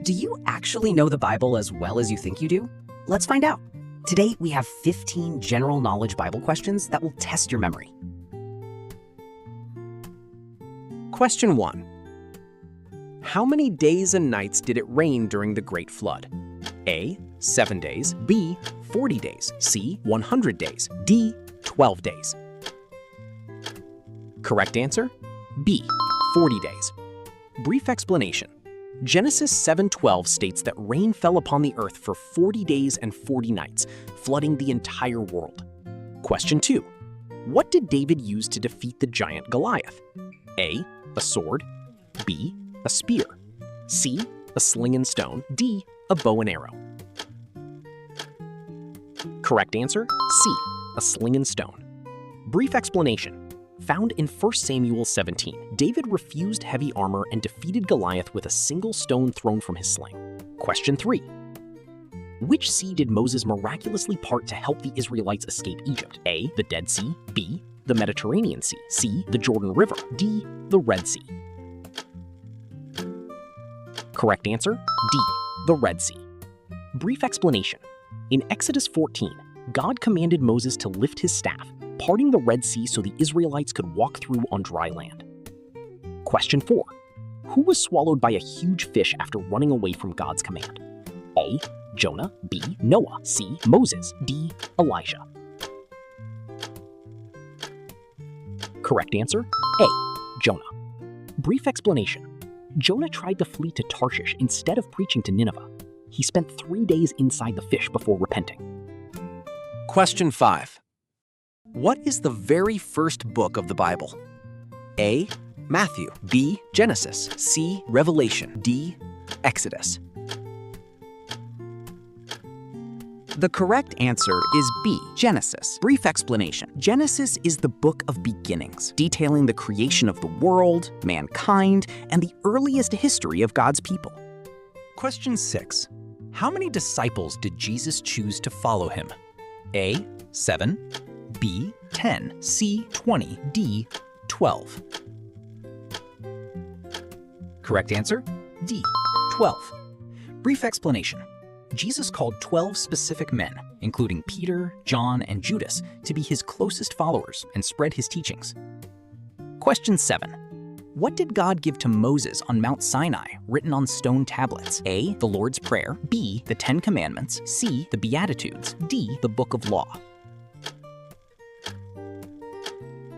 Do you actually know the Bible as well as you think you do? Let's find out. Today, we have 15 general knowledge Bible questions that will test your memory. Question 1. How many days and nights did it rain during the Great Flood? A. 7 days. B. 40 days. C. 100 days. D. 12 days. Correct answer? B. 40 days. Brief explanation. Genesis 7:12 states that rain fell upon the earth for 40 days and 40 nights, flooding the entire world. Question 2. What did David use to defeat the giant Goliath? A. A sword. B. A spear. C. A sling and stone. D. A bow and arrow. Correct answer? C. A sling and stone. Brief explanation. Found in 1 Samuel 17, David refused heavy armor and defeated Goliath with a single stone thrown from his sling. Question 3. Which sea did Moses miraculously part to help the Israelites escape Egypt? A. The Dead Sea. B. The Mediterranean Sea. C. The Jordan River. D. The Red Sea. Correct answer? D. The Red Sea. Brief explanation. In Exodus 14, God commanded Moses to lift his staff, parting the Red Sea so the Israelites could walk through on dry land. Question 4. Who was swallowed by a huge fish after running away from God's command? A. Jonah. B. Noah. C. Moses. D. Elijah. Correct answer? A. Jonah. Brief explanation. Jonah tried to flee to Tarshish instead of preaching to Nineveh. He spent 3 days inside the fish before repenting. Question 5. What is the very first book of the Bible? A. Matthew. B. Genesis. C. Revelation. D. Exodus. The correct answer is B, Genesis. Brief explanation. Genesis is the book of beginnings, detailing the creation of the world, mankind, and the earliest history of God's people. Question 6. How many disciples did Jesus choose to follow him? A. 7. B. 10. C. 20. D. 12. Correct answer? D. 12. Brief explanation. Jesus called 12 specific men, including Peter, John, and Judas, to be his closest followers and spread his teachings. Question 7. What did God give to Moses on Mount Sinai, written on stone tablets? A. The Lord's Prayer. B. The 10 Commandments. C. The Beatitudes. D. The Book of Law.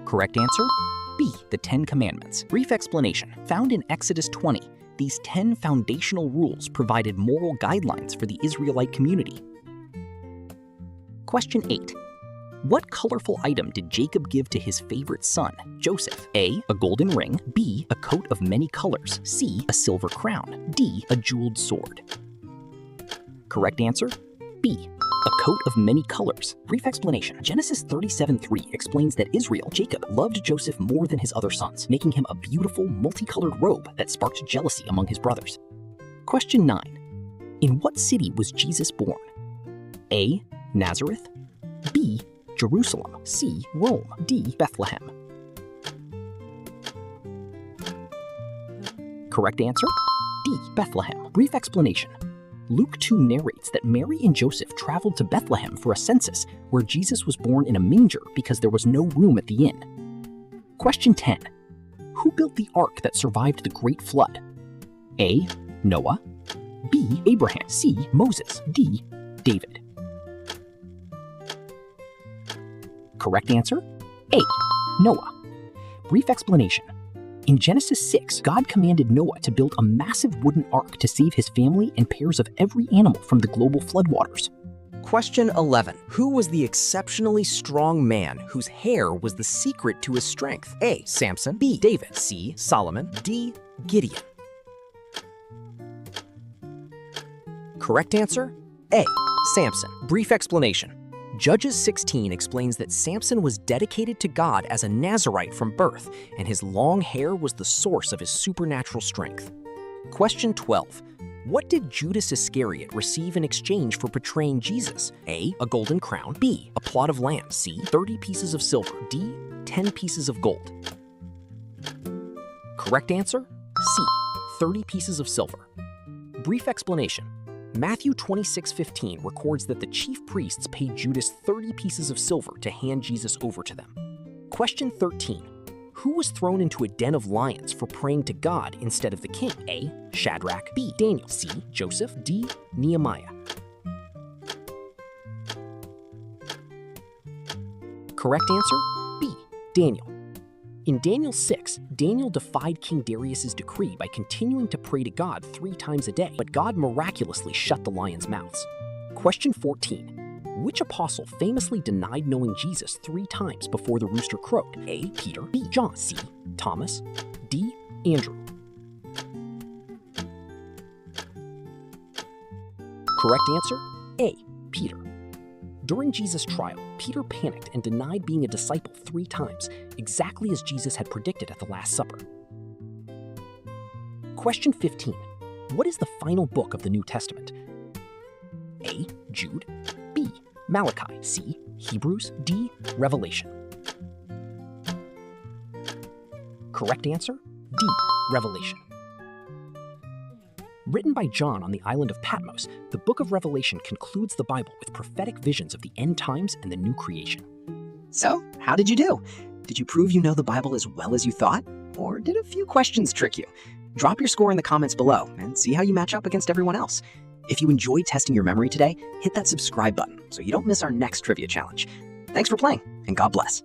Correct answer? B. The 10 Commandments. Brief explanation. Found in Exodus 20, these 10 foundational rules provided moral guidelines for the Israelite community. Question 8. What colorful item did Jacob give to his favorite son, Joseph? A. A golden ring. B. A coat of many colors. C. A silver crown. D. A jeweled sword. Correct answer? B. A coat of many colors. Brief explanation. Genesis 37:3 explains that Israel, Jacob, loved Joseph more than his other sons, making him a beautiful, multicolored robe that sparked jealousy among his brothers. Question 9. In what city was Jesus born? A. Nazareth. B. Jerusalem. C. Rome. D. Bethlehem. Correct answer? D. Bethlehem. Brief explanation. Luke 2 narrates that Mary and Joseph traveled to Bethlehem for a census where Jesus was born in a manger because there was no room at the inn. Question 10. Who built the ark that survived the Great Flood? A. Noah. B. Abraham. C. Moses. D. David. Correct answer? A. Noah. Brief explanation. In Genesis 6, God commanded Noah to build a massive wooden ark to save his family and pairs of every animal from the global floodwaters. Question 11. Who was the exceptionally strong man whose hair was the secret to his strength? A. Samson. B. David. C. Solomon. D. Gideon. Correct answer? A. Samson. Brief explanation. Judges 16 explains that Samson was dedicated to God as a Nazirite from birth, and his long hair was the source of his supernatural strength. Question 12. What did Judas Iscariot receive in exchange for betraying Jesus? A. A golden crown. B. A plot of land. C. 30 pieces of silver. D. 10 pieces of gold. Correct answer? C. 30 pieces of silver. Brief explanation. Matthew 26:15 records that the chief priests paid Judas 30 pieces of silver to hand Jesus over to them. Question 13. Who was thrown into a den of lions for praying to God instead of the king? A. Shadrach. B. Daniel. C. Joseph. D. Nehemiah. Correct answer, B. Daniel. In Daniel 6, Daniel defied King Darius's decree by continuing to pray to God 3 times a day, but God miraculously shut the lions' mouths. Question 14. Which apostle famously denied knowing Jesus 3 times before the rooster crowed? A. Peter. B. John. C. Thomas. D. Andrew. Correct answer, A. Peter. During Jesus' trial, Peter panicked and denied being a disciple 3 times, exactly as Jesus had predicted at the Last Supper. Question 15. What is the final book of the New Testament? A. Jude. B. Malachi. C. Hebrews. D. Revelation. Correct answer, D. Revelation. Written by John on the island of Patmos, the book of Revelation concludes the Bible with prophetic visions of the end times and the new creation. So, how did you do? Did you prove you know the Bible as well as you thought? Or did a few questions trick you? Drop your score in the comments below and see how you match up against everyone else. If you enjoyed testing your memory today, hit that subscribe button so you don't miss our next trivia challenge. Thanks for playing, and God bless.